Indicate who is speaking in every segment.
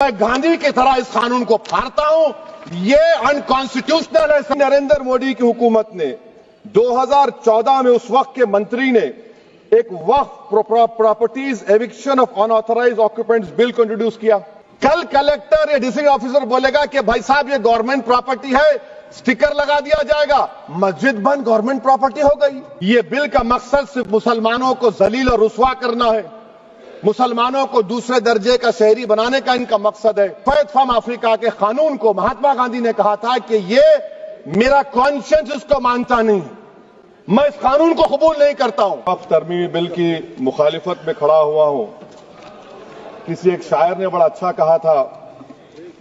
Speaker 1: मैं गांधी की तरह इस कानून को फाड़ता हूं। ये अनकॉन्स्टिट्यूशनल है। नरेंद्र मोदी की हुकूमत ने 2014 में उस वक्त के मंत्री ने एक Waqf properties eviction of unauthorised occupants bill को इंट्रोड्यूस किया। कल कलेक्टर या डिस्ट्रिक्ट ऑफिसर बोलेगा कि भाई साहब ये गवर्नमेंट प्रॉपर्टी है, स्टिकर लगा दिया जाएगा, मस्जिद बंद गवर्नमेंट प्रॉपर्टी हो गई। ये बिल का मकसद सिर्फ मुसलमानों को जलील और रुस्वा करना है, मुसलमानों को दूसरे दर्जे का शहरी बनाने का इनका मकसद है। फेथ फ्रॉम अफ्रीका के कानून को महात्मा गांधी ने कहा था कि ये मेरा कॉन्शियंस इसको मानता नहीं है, मैं इस कानून को कबूल नहीं करता हूं। वक्फ तरमीमी बिल की मुखालिफत में खड़ा हुआ हूं। किसी एक शायर ने बड़ा अच्छा कहा था,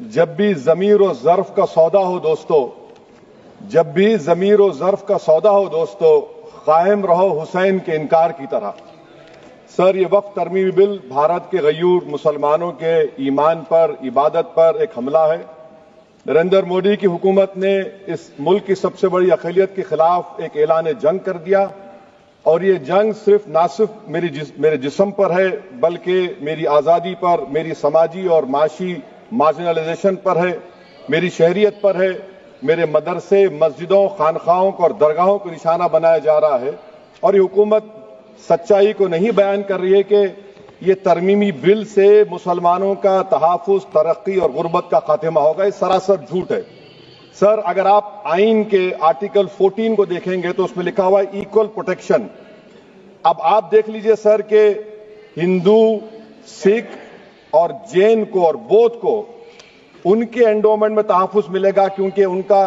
Speaker 1: जब भी ज़मीर और ज़र्फ का सौदा हो दोस्तों, जब भी ज़मीर और ज़र्फ का सौदा हो दोस्तों, कायम रहो हुसैन के इनकार की तरह। सर, ये वक्फ तरमीमी बिल भारत के गयूर मुसलमानों के ईमान पर, इबादत पर एक हमला है। नरेंद्र मोदी की हुकूमत ने इस मुल्क की सबसे बड़ी अक़लियत के खिलाफ एक ऐलान जंग कर दिया, और ये जंग ना सिर्फ मेरे जिस्म पर है, बल्कि मेरी आज़ादी पर, मेरी समाजी और माशी मार्जिनलाइजेशन पर है, मेरी शहरियत पर है, मेरे मदरसे, मस्जिदों, खानखाहों को और दरगाहों को निशाना बनाया जा रहा है। और ये हुकूमत सच्चाई को नहीं बयान कर रही है कि ये तरमीमी बिल से मुसलमानों का तहफ़्फ़ुज़, तरक्की और गुर्बत का खात्मा होगा। ये सरासर झूठ है। सर, अगर आप आइन के आर्टिकल 14 को देखेंगे तो उसमें लिखा हुआ है इक्वल प्रोटेक्शन। अब आप देख लीजिए सर कि हिंदू, सिख और जैन को और बौद्ध को उनके एंडोमेंट में तहफ़्फ़ुज़ मिलेगा, क्योंकि उनका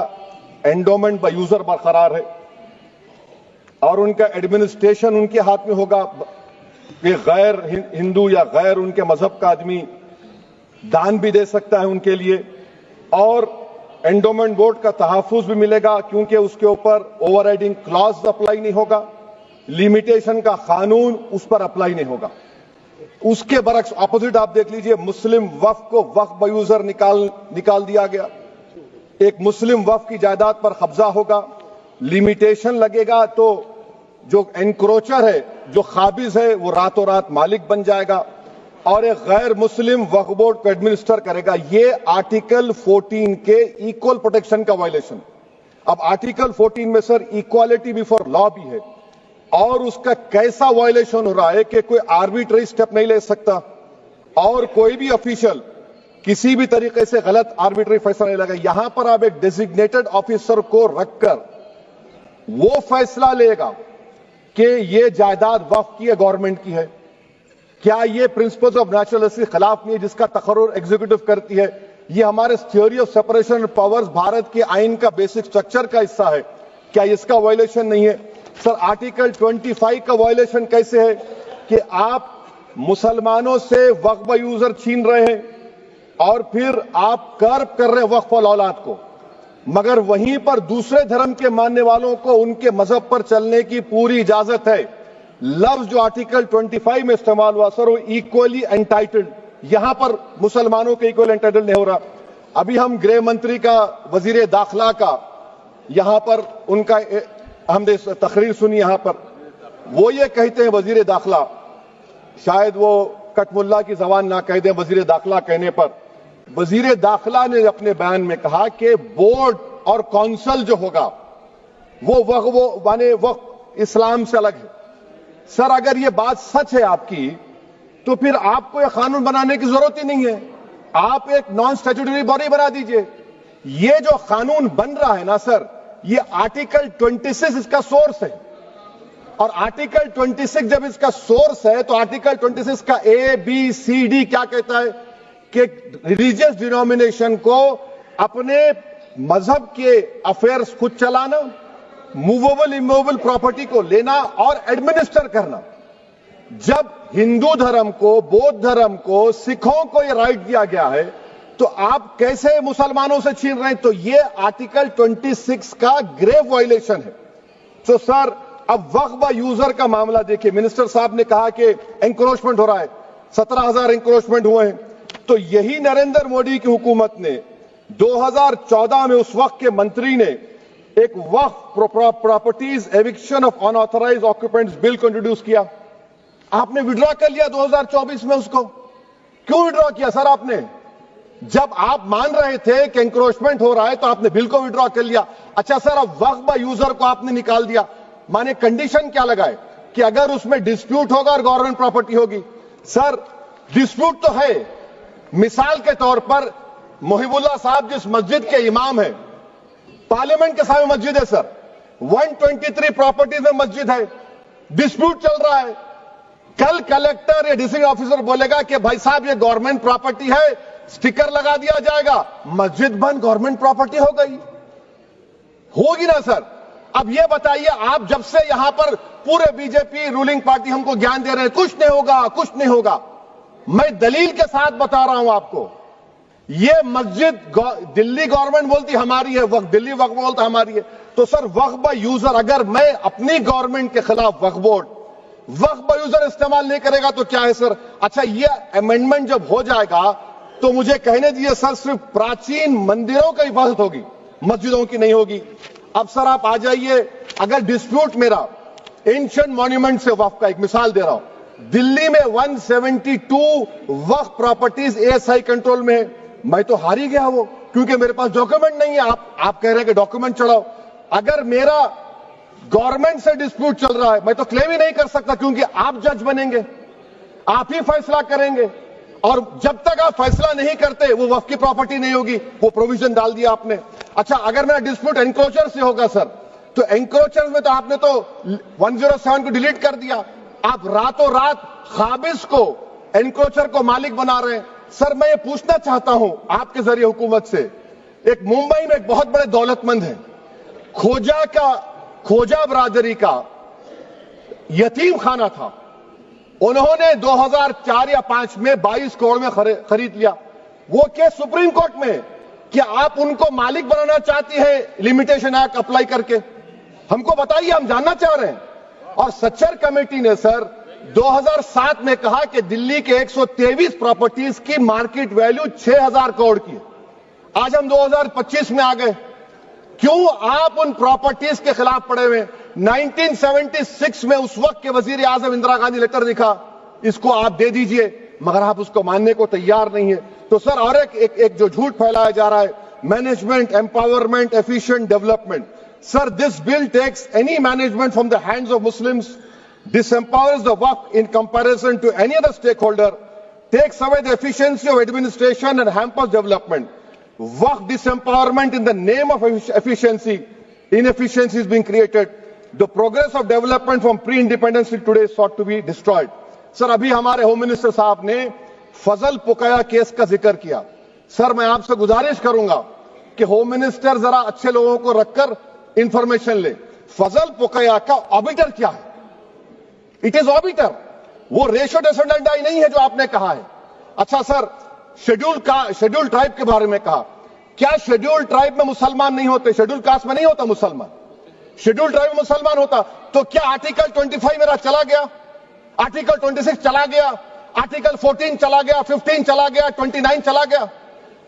Speaker 1: एंडोमेंट बाय यूजर बरकरार है और उनका एडमिनिस्ट्रेशन उनके हाथ में होगा। कि गैर हिंदू या गैर उनके मजहब का आदमी दान भी दे सकता है उनके लिए, और एंडोमेंट बोर्ड का तहफ़्फ़ुज़ भी मिलेगा, क्योंकि उसके ऊपर ओवरराइडिंग क्लॉज अप्लाई नहीं होगा, लिमिटेशन का कानून उस पर अप्लाई नहीं होगा। उसके बरक्स ऑपोजिट आप देख लीजिए, मुस्लिम वक्फ को वक्फ बाय यूजर निकाल दिया गया। एक मुस्लिम वक्फ की जायदाद पर कब्जा होगा, लिमिटेशन लगेगा तो जो एनक्रोचर है, जो खाबिज है, वो रातों रात मालिक बन जाएगा और एक गैर मुस्लिम वक्फ बोर्ड को एडमिनिस्टर करेगा। ये आर्टिकल 14 के इक्वल प्रोटेक्शन का वायलेशन। अब आर्टिकल 14 में सर इक्वालिटी बिफोर लॉ भी है, और उसका कैसा वायलेशन हो रहा है कि कोई आर्बिट्ररी स्टेप नहीं ले सकता और कोई भी ऑफिशियल किसी भी तरीके से गलत आर्बिट्ररी फैसला नहीं लगा। यहां पर आप एक डेजिग्नेटेड ऑफिसर को रखकर वो फैसला लेगा कि ये जायदाद वक्फ की है, गवर्नमेंट की है। क्या ये प्रिंसिपल्स ऑफ नेचुरल जस्टिस के खिलाफ नहीं है, जिसका तकर्रुर एग्जीक्यूटिव करती है? ये हमारे theory of separation of powers, Bharat के आइन का बेसिक स्ट्रक्चर का हिस्सा है। क्या इसका वायलेशन नहीं है? सर, आर्टिकल 25 का वायलेशन कैसे है कि आप मुसलमानों से वक्फ बाय यूजर छीन रहे हैं और फिर आप कर्ब कर रहे हैं वक्फ वाल औलाद को, मगर वहीं पर दूसरे धर्म के मानने वालों को उनके मजहब पर चलने की पूरी इजाजत है। लफ्ज जो आर्टिकल 25 में इस्तेमाल हुआ सर, वो इक्वली एंटाइटल्ड, यहां पर मुसलमानों के इक्वल एंटाइटल्ड नहीं हो रहा। अभी हम गृह मंत्री का, वजीर दाखिला का यहां पर उनका हमने तकरीर सुनी, यहां पर वो ये कहते हैं, वजीर दाखिला, शायद वो कटमुल्ला की जबान ना कह दें, वजीर दाखिला कहने पर वजीर दाखिला ने अपने बयान में कहा कि बोर्ड और काउंसिल जो होगा वो माने वक्फ इस्लाम से अलग है। सर, अगर ये बात सच है आपकी, तो फिर आपको यह कानून बनाने की जरूरत ही नहीं है। आप एक नॉन स्टैट्यूटरी बॉडी बना दीजिए। ये जो कानून बन रहा है ना सर, ये आर्टिकल 26 इसका सोर्स है, और आर्टिकल 26 जब इसका सोर्स है तो आर्टिकल 26 का ABCD क्या कहता है कि रिलीजियस डिनोमिनेशन को अपने मजहब के अफेयर्स खुद चलाना, मूवेबल इमूवेबल प्रॉपर्टी को लेना और एडमिनिस्टर करना। जब हिंदू धर्म को, बौद्ध धर्म को, सिखों को यह राइट दिया गया है, तो आप कैसे मुसलमानों से छीन रहे हैं? तो ये आर्टिकल 26 का ग्रेव वायलेशन है। तो सर, अब वक्फ बाय यूजर का मामला देखिए, मिनिस्टर साहब ने कहा कि एंक्रोचमेंट हो रहा है, 17,000 एंक्रोचमेंट हुए हैं। तो यही नरेंद्र मोदी की हुकूमत ने 2014 में उस वक्त के मंत्री ने एक Waqf properties eviction of unauthorised occupants bill को इंट्रोड्यूस किया। आपने विड्रॉ कर लिया 2024 में उसको। क्यों विड्रॉ किया सर आपने? जब आप मान रहे थे कि एंक्रोचमेंट हो रहा है तो आपने बिल को विड्रॉ कर लिया। अच्छा सर, अब वक्फ बाय यूजर को आपने निकाल दिया, माने कंडीशन क्या लगाए कि अगर उसमें डिस्प्यूट होगा और गवर्नमेंट प्रॉपर्टी होगी। सर डिस्प्यूट तो है, मिसाल के तौर पर मोहिबुल्लाह साहब जिस मस्जिद के इमाम है, पार्लियामेंट के सामने मस्जिद है सर, 123 प्रॉपर्टीज में मस्जिद है, डिस्प्यूट चल रहा है। कल कलेक्टर या डिस्ट्रिक्ट ऑफिसर बोलेगा कि भाई साहब ये गवर्नमेंट प्रॉपर्टी है, स्टिकर लगा दिया जाएगा, मस्जिद बंद, गवर्नमेंट प्रॉपर्टी हो गई, होगी ना सर। अब ये बताइए, आप जब से यहां पर पूरे बीजेपी रूलिंग पार्टी हमको ज्ञान दे रहे हैं कुछ नहीं होगा, कुछ नहीं होगा, मैं दलील के साथ बता रहा हूं आपको। ये मस्जिद दिल्ली गवर्नमेंट बोलती हमारी है, वक्फ दिल्ली वक्फ बोलता हमारी है, तो सर वक्फ बाय यूजर, अगर मैं अपनी गवर्नमेंट के खिलाफ वक्फ बोर्ड वक्फ बाय यूजर इस्तेमाल नहीं करेगा तो क्या है सर। अच्छा, ये अमेंडमेंट जब हो जाएगा तो मुझे कहने दीजिए सर, सिर्फ प्राचीन मंदिरों की इबादत होगी, मस्जिदों की नहीं होगी। अब सर आप आ जाइए, अगर डिस्प्यूट मेरा एंशिएंट मॉन्यूमेंट से वक्फ का, एक मिसाल दे रहा हूं, दिल्ली में 172 वक्फ प्रॉपर्टीज एएसआई कंट्रोल में है, मैं तो हार ही गया वो, क्योंकि मेरे पास डॉक्यूमेंट नहीं है। आप कह रहे हैं कि डॉक्यूमेंट चढ़ाओ, अगर मेरा गवर्नमेंट से डिस्प्यूट चल रहा है मैं तो क्लेम ही नहीं कर सकता, क्योंकि आप जज बनेंगे, आप ही फैसला करेंगे, और जब तक आप फैसला नहीं करते वो वक्फ की प्रॉपर्टी नहीं होगी, वो प्रोविजन डाल दिया आपने। अच्छा, अगर मेरा डिस्प्यूट एनक्रोचर से होगा सर, तो एनक्रोचर में तो आपने तो 107 को डिलीट कर दिया, आप रातों रात खाबिज को, एनक्रोचर को मालिक बना रहे हैं। सर मैं ये पूछना चाहता हूं आपके जरिए हुकूमत से, एक मुंबई में एक बहुत बड़े दौलतमंद है, खोजा बरादरी का यतीम खाना था, उन्होंने 2004 या 5 में 22 करोड़ में खरीद लिया। वो केस सुप्रीम कोर्ट में कि आप उनको मालिक बनाना चाहती है लिमिटेशन एक्ट अप्लाई करके, हमको बताइए, हम जानना चाह रहे हैं। और सच्चर कमेटी ने सर 2007 में कहा कि दिल्ली के 123 प्रॉपर्टीज की मार्केट वैल्यू 6000 करोड़ की। आज हम 2025 में आ गए, क्यों आप उन प्रॉपर्टीज के खिलाफ पड़े हुए? 1976 में उस वक्त के वजीर आजम इंदिरा गांधी लेटर लिखा, इसको आप दे दीजिए, मगर आप उसको मानने को तैयार नहीं है। तो सर और एक जो झूठ फैलाया जा रहा है, management empowerment efficient development, sir this bill takes any management from the hands of Muslims, disempowers the waqf in comparison to any other stakeholder, takes away the efficiency of administration and hampers development. Waqf disempowerment in the name of efficiency, inefficiency is being created. The progress of development from pre-independence till today is sought to be destroyed. Sir अभी हमारे home minister साहब ने फजल पुकाया case का जिक्र किया। Sir मैं आपसे गुजारिश करूंगा कि होम मिनिस्टर जरा अच्छे लोगों को रखकर इंफॉर्मेशन ले, फजल पुकाया का ऑबिटर क्या है? इट इज ऑबिटर, वो रेशो डेसिडेंडाई नहीं है जो आपने कहा है। अच्छा सर, शेड्यूल ट्राइब के बारे में कहा, क्या शेड्यूल ट्राइब में मुसलमान नहीं होते? शेड्यूल कास्ट में नहीं होता मुसलमान, शेड्यूल ट्राइब में मुसलमान होता। तो क्या आर्टिकल 25 मेरा चला गया, आर्टिकल 26 चला गया, आर्टिकल 14 चला गया, 15 चला गया, 29 चला गया?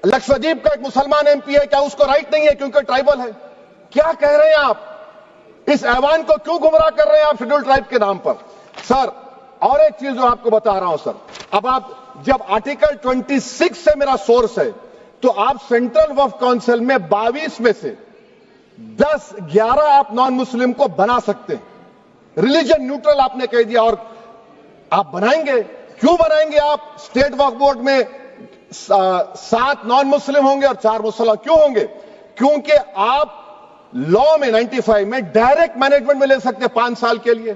Speaker 1: लक्षद्वीप का एक मुसलमान एमपी है, क्या उसको राइट नहीं है क्योंकि ट्राइबल है? क्या कह रहे हैं आप? इस ऐवान को क्यों गुमराह कर रहे हैं आप शेड्यूल ट्राइब के नाम पर? सर और एक चीज जो आपको बता रहा हूं सर, अब आप जब आर्टिकल 26 से मेरा सोर्स है, तो आप सेंट्रल वक्फ काउंसिल में 22 में से 11 आप नॉन मुस्लिम को बना सकते हैं, रिलीजन न्यूट्रल आपने कह दिया, और आप बनाएंगे, क्यों बनाएंगे आप? स्टेट वक्फ बोर्ड में 7 नॉन मुस्लिम होंगे और 4 मुसलमान, क्यों होंगे? क्योंकि आप लॉ में 95 में डायरेक्ट मैनेजमेंट में ले सकते हैं 5 साल के लिए।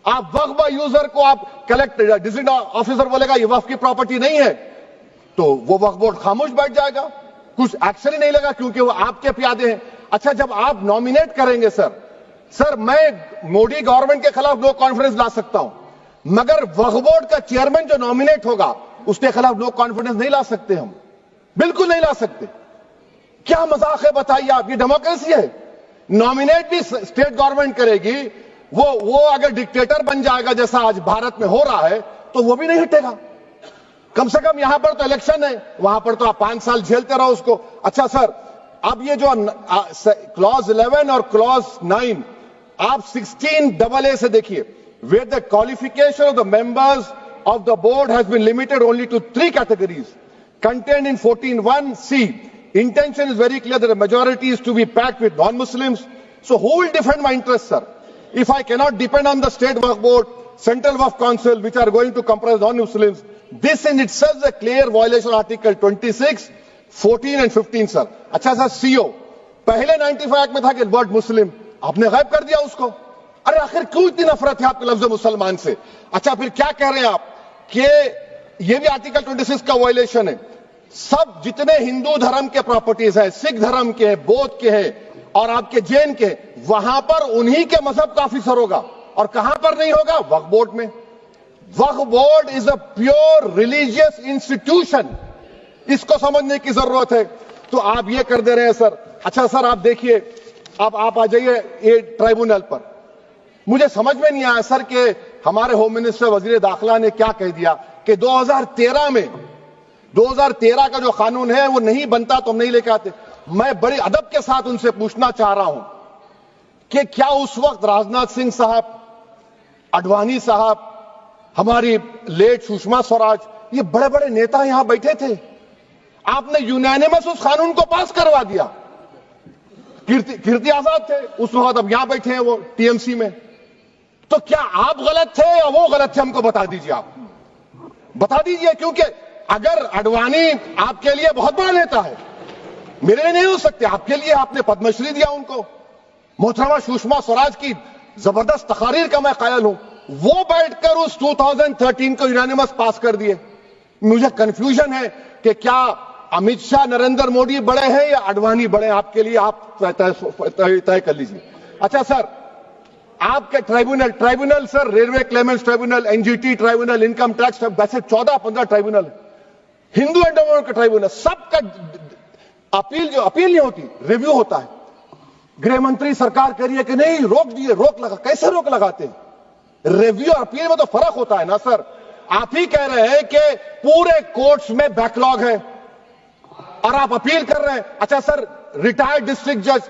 Speaker 1: आप वक्फ बाय यूजर को आप कलेक्टर डिस्ट्रिक्ट ऑफिसर बोलेगा ये वक्फ की प्रॉपर्टी नहीं है, तो वो वक्फ बोर्ड खामोश बैठ जाएगा, कुछ एक्शन ही नहीं लेगा, क्योंकि वो आपके प्यादे हैं। अच्छा, जब आप नॉमिनेट करेंगे सर मैं मोदी गवर्नमेंट के खिलाफ नो कॉन्फिडेंस ला सकता हूं, मगर वक्फ बोर्ड का चेयरमैन जो नॉमिनेट होगा उसके खिलाफ नो कॉन्फिडेंस नहीं ला सकते, हम बिल्कुल नहीं ला सकते। क्या मजाक है बताइए आप? ये डेमोक्रेसी है? नॉमिनेट भी स्टेट गवर्नमेंट करेगी, वो अगर डिक्टेटर बन जाएगा जैसा आज भारत में हो रहा है तो वो भी नहीं हटेगा। कम से कम यहां पर तो इलेक्शन है, वहां पर तो आप 5 साल झेलते रहो उसको। अच्छा सर, अब ये जो क्लॉज 11 और क्लॉज 9 आप 16AA से देखिए, where the qualification of the members of the board has been limited only to 3 categories. contained in 14(1)(c). Intention is very clear that the majority is to be packed with non-Muslims. So who will defend my interests, sir? If I cannot depend on the State Waqf Board, Central Waqf Council, which are going to comprise non-Muslims, this in itself is a clear violation of Article 26, 14 and 15, sir. अच्छा sir, CO पहले 95 act में था कि word मुस्लिम, आपने गायब कर दिया उसको। अरे आखिर क्यों इतनी नफरत है आपके लफ्ज मुसलमान से? अच्छा फिर क्या कह रहे हैं आप कि ये भी आर्टिकल 26 का वायलेशन है। सब जितने हिंदू धर्म के प्रॉपर्टीज है, सिख धर्म के, बौद्ध के हैं और आपके जैन के, वहां पर उन्हीं के मजहब का ऑफिसर होगा। और कहां पर नहीं होगा? वक्फ बोर्ड में। Waqf board is a pure religious institution, इसको समझने की जरूरत है। तो आप ये कर दे रहे हैं सर। अच्छा सर, आप देखिए, अब आप आ जाइए ये ट्राइब्यूनल पर। मुझे समझ में नहीं आया सर कि हमारे होम मिनिस्टर वजीर दाखिला ने क्या कह दिया कि 2013 का जो कानून है वो नहीं बनता तो हम नहीं लेके आते। मैं बड़े अदब के साथ उनसे पूछना चाह रहा हूं कि क्या उस वक्त राजनाथ सिंह साहब, अडवाणी साहब, हमारी लेट सुषमा स्वराज, ये बड़े बड़े नेता यहां बैठे थे? आपने यूनानिमस उस कानून को पास करवा दिया। कीर्ति आजाद थे उस वक्त, अब यहां बैठे हैं वो टीएमसी में। तो क्या आप गलत थे या वो गलत थे? हमको बता दीजिए, आप बता दीजिए। क्योंकि अगर अडवाणी आपके लिए बहुत बड़ा नेता है, मेरे लिए नहीं हो सकते, आपके लिए आपने पद्मश्री दिया उनको। मोहतरमा सुषमा स्वराज की जबरदस्त तकारीर का मैं कायल हूं, वो बैठकर उस 2013 को यूनानिमस पास कर दिए। मुझे कंफ्यूजन है कि क्या अमित शाह, नरेंद्र मोदी बड़े हैं या अडवाणी बड़े हैं? आपके लिए आप तय कर लीजिए। अच्छा सर, आपके tribunal sir, railway Clements tribunal, NGT tribunal, income tax, वैसे 14-15 ट्राइब्यूनल, हिंदू एंडोमेंट का ट्राइब्यूनल, सबका अपील नहीं होती, रिव्यू होता है। गृह मंत्री सरकार कह रही है कि नहीं, रोक दिए, रोक लगा। कैसे रोक लगाते हैं? रिव्यू और अपील में तो फर्क होता है ना सर। आप ही कह रहे हैं कि पूरे कोर्ट्स में बैकलॉग है और आप अपील कर रहे हैं। अच्छा सर, रिटायर्ड डिस्ट्रिक्ट जज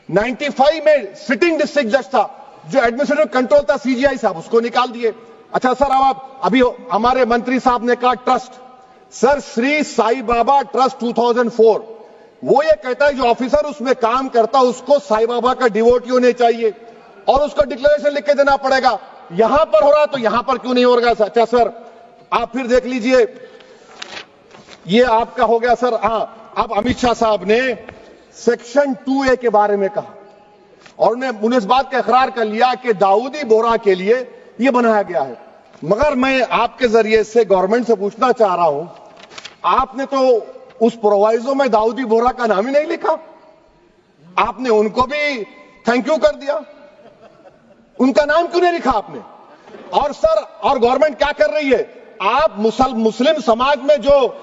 Speaker 1: 95 में सिटिंग डिस्ट्रिक्ट जज था, जो एडमिनिस्ट्रेटिव कंट्रोल था सीजीआई साहब, उसको निकाल दिए। अच्छा सर, अब आप अभी हमारे मंत्री साहब ने कहा trust, sir Shri Sai Baba trust 2004, वो ये कहता है जो ऑफिसर उसमें काम करता उसको साई बाबा का डिवोटी होने चाहिए और उसको डिक्लेरेशन लिख के देना पड़ेगा। यहां पर हो रहा तो यहां पर क्यों नहीं हो रहा? अच्छा सर, आप फिर देख लीजिए, ये आपका हो गया सर। हां, अब अमित शाह साहब ने सेक्शन 2A के बारे में कहा और उन्होंने इस बात का इकरार कर लिया कि दाऊदी बोहरा के लिए यह बनाया गया है। मगर मैं आपके जरिए से गवर्नमेंट से पूछना चाह रहा हूं, आपने तो उस प्रोवाइजो में दाऊदी बोहरा का नाम ही नहीं लिखा, आपने उनको भी थैंक यू कर दिया, उनका नाम क्यों नहीं लिखा आपने? और सर, और गवर्नमेंट क्या कर रही है? आप मुस्लिम समाज में जो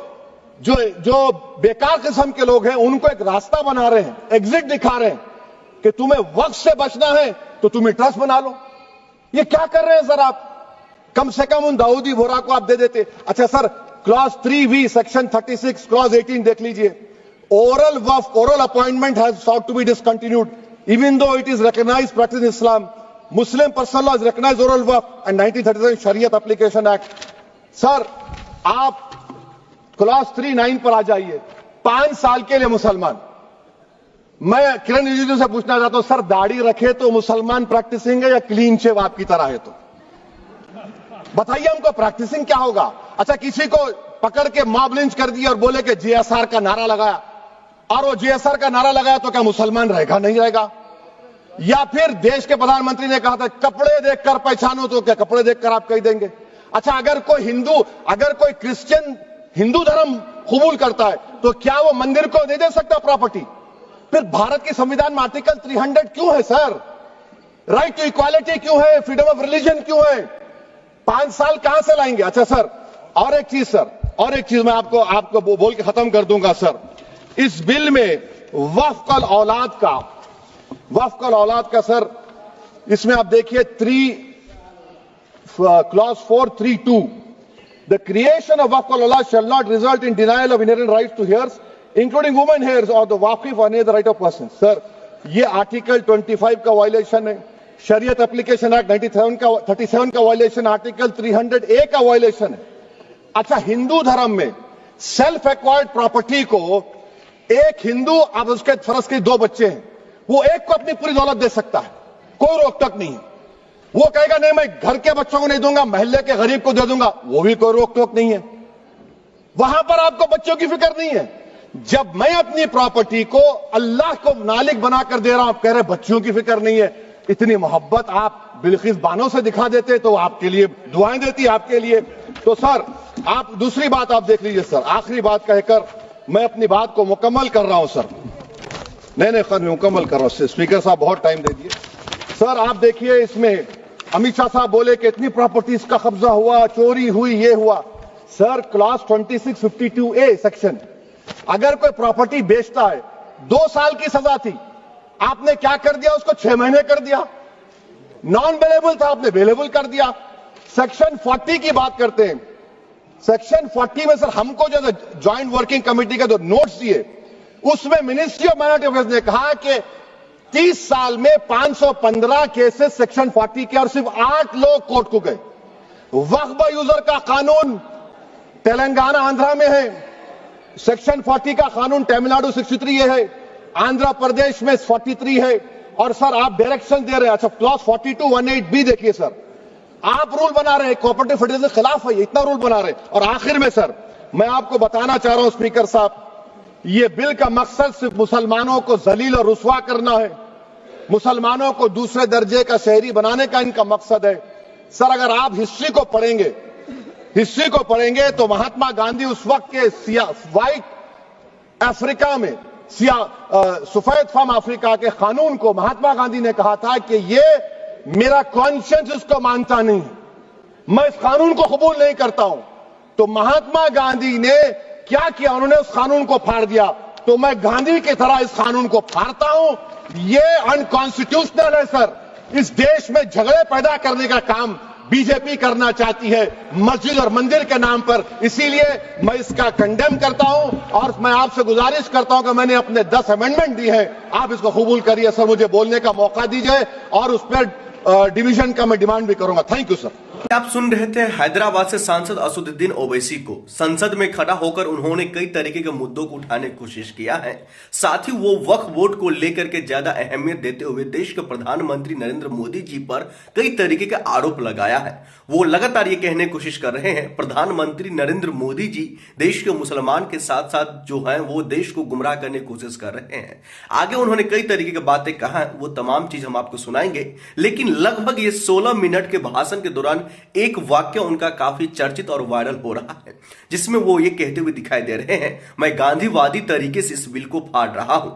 Speaker 1: बेकार किस्म के लोग हैं उनको एक रास्ता बना रहे हैं, एग्जिट दिखा रहे हैं कि तुम्हें वक्त से बचना है तो तुम्हें ट्रस्ट बना लो। ये क्या कर रहे हैं सर आप? कम से कम उन दाऊदी बोहरा को आप दे देते। अच्छा sir, clause 3V section 36 clause 18 देख लीजिए। Oral Waqf, oral appointment has sought to be discontinued even though it is recognized practice in Islam. Muslim personal law has recognized oral waqf and 1937 Shariat Application Act. Sir, आप clause 39 पर आ जाइए। 5 साल के लिए मुसलमान, मैं किरण रिजिजू से पूछना चाहता हूं, सर दाढ़ी रखे तो मुसलमान प्रैक्टिसिंग है या क्लीन शेव आपकी तरह है? तो बताइए हमको, प्रैक्टिसिंग क्या होगा? अच्छा, किसी को पकड़ के मॉब लिंच कर दिया और बोले कि JSR का नारा लगाया, और वो JSR का नारा लगाया तो क्या मुसलमान रहेगा? नहीं रहेगा। या फिर देश के प्रधानमंत्री ने कहा था कपड़े देखकर पहचानो, तो क्या कपड़े देखकर आप कह देंगे? अच्छा, अगर कोई क्रिश्चियन हिंदू धर्म कबूल करता है तो क्या वो मंदिर को दे सकता प्रॉपर्टी? फिर भारत के संविधान में आर्टिकल 300 क्यों है सर? राइट टू इक्वालिटी क्यों है? फ्रीडम ऑफ रिलीजन क्यों है? 5 साल कहां से लाएंगे? अच्छा सर, और एक चीज सर, और एक चीज मैं आपको बोल के खत्म कर दूंगा सर। इस बिल में वक्फ औलाद का सर, इसमें आप देखिए clause 432, the creation of waqf aulad shall not result in denial of inherent rights to heirs including women heirs और द वाकिफ और the right of person. Sir, ये आर्टिकल 25 का वायलेशन है, शरीयत एप्लीकेशन एक्ट 37 का वायलेशन, आर्टिकल 300A का वायलेशन है। अच्छा, हिंदू धर्म में सेल्फ एक्वायर्ड प्रॉपर्टी को एक हिंदू, अब उसके फर्ज के 2 बच्चे हैं, वो एक को अपनी पूरी दौलत दे सकता है, कोई रोक टोक नहीं है। वो कहेगा नहीं मैं घर के बच्चों को नहीं दूंगा, मोहल्ले के गरीब को दे दूंगा, वो भी कोई रोक टोक नहीं है। वहां पर आपको बच्चों की फिक्र नहीं है। जब मैं अपनी प्रॉपर्टी को अल्लाह को मालिक बनाकर दे रहा हूं, आप कह रहे बच्चों की फिक्र नहीं है। इतनी मोहब्बत आप बिल्किस बानो से दिखा देते तो आपके लिए दुआएं देती आपके लिए। तो सर आप दूसरी बात आप देख लीजिए सर, आखिरी बात कहकर मैं अपनी बात को मुकम्मल कर रहा हूं सर। नहीं खैर मैं मुकम्मल कर रहा हूं। स्पीकर साहब बहुत टाइम दे दिए। सर आप देखिए, इसमें अमित शाह साहब बोले कि इतनी प्रॉपर्टीज का कब्जा हुआ, चोरी हुई, ये हुआ। सर क्लॉज 2652A सेक्शन, अगर कोई प्रॉपर्टी बेचता है 2 साल की सजा थी, आपने क्या कर दिया, उसको 6 महीने कर दिया। नॉन अवेलेबल था, आपने अवेलेबल कर दिया। सेक्शन 40 की बात करते हैं। सेक्शन 40 में सर हमको जो ज्वाइंट वर्किंग कमेटी के जो नोट्स दिए, उसमें मिनिस्ट्री ऑफ माइनॉरिटी अफेयर्स ने कहा कि 30 साल में 515 केसेस सेक्शन 40 के, और सिर्फ 8 लोग कोर्ट को गए। वक्फ यूजर का कानून तेलंगाना आंध्रा में है, सेक्शन 40 का कानून तमिलनाडु 63 है, आंध्र प्रदेश में 43 है। और सर आप डायरेक्शन दे रहे हैं, अच्छा क्लॉज 4218B देखिए सर, आप रूल बना रहे हैं, कोऑपरेटिव फेडरलिज्म के खिलाफ है, इतना रूल बना रहे हैं। और आखिर में सर मैं आपको बताना चाह रहा हूं स्पीकर साहब, ये बिल का मकसद सिर्फ मुसलमानों को जलील और रुस्वा करना है, मुसलमानों को दूसरे दर्जे का शहरी बनाने का इनका मकसद है। सर अगर आप हिस्ट्री को पढ़ेंगे तो महात्मा गांधी उस वक्त के व्हाइट अफ्रीका में सफेद फार्म अफ्रीका के कानून को महात्मा गांधी ने कहा था कि ये मेरा कॉन्शियंस इसको मानता नहीं है, मैं इस कानून को कबूल नहीं करता हूं। तो महात्मा गांधी ने क्या किया, उन्होंने उस कानून को फाड़ दिया। तो मैं गांधी की तरह इस कानून को फाड़ता हूं। ये अनकॉन्स्टिट्यूशनल है सर। इस देश में झगड़े पैदा करने का काम बीजेपी करना चाहती है मस्जिद और मंदिर के नाम पर, इसीलिए मैं इसका कंडेम करता हूं। और मैं आपसे गुजारिश करता हूं कि मैंने अपने 10 अमेंडमेंट दी है, आप इसको कबूल करिए सर, मुझे बोलने का मौका दीजिए और उस पर डिवीजन का मैं डिमांड भी करूंगा। Thank you sir.
Speaker 2: आप सुन रहे थे हैदराबाद से सांसद असदुद्दीन ओवैसी को। संसद में खड़ा होकर उन्होंने कई तरीके के मुद्दों को उठाने की कोशिश किया है। साथ ही वो वक्फ बोर्ड को लेकर के ज्यादा अहमियत देते हुए देश के प्रधानमंत्री नरेंद्र मोदी जी पर कई तरीके के आरोप लगाया है। वो लगातार ये कहने की कोशिश कर रहे हैं प्रधानमंत्री नरेंद्र मोदी जी देश के मुसलमान के साथ साथ जो है वो देश को गुमराह करने की कोशिश कर रहे हैं। आगे उन्होंने कई तरीके की बातें कहा, वो तमाम चीज हम आपको सुनाएंगे। लेकिन लगभग ये 16 मिनट के भाषण के दौरान एक वाक्य उनका काफी चर्चित और वायरल हो रहा है, जिसमें वो ये कहते हुए दिखाई दे रहे हैं, मैं गांधीवादी तरीके से इस बिल को फाड़ रहा हूं।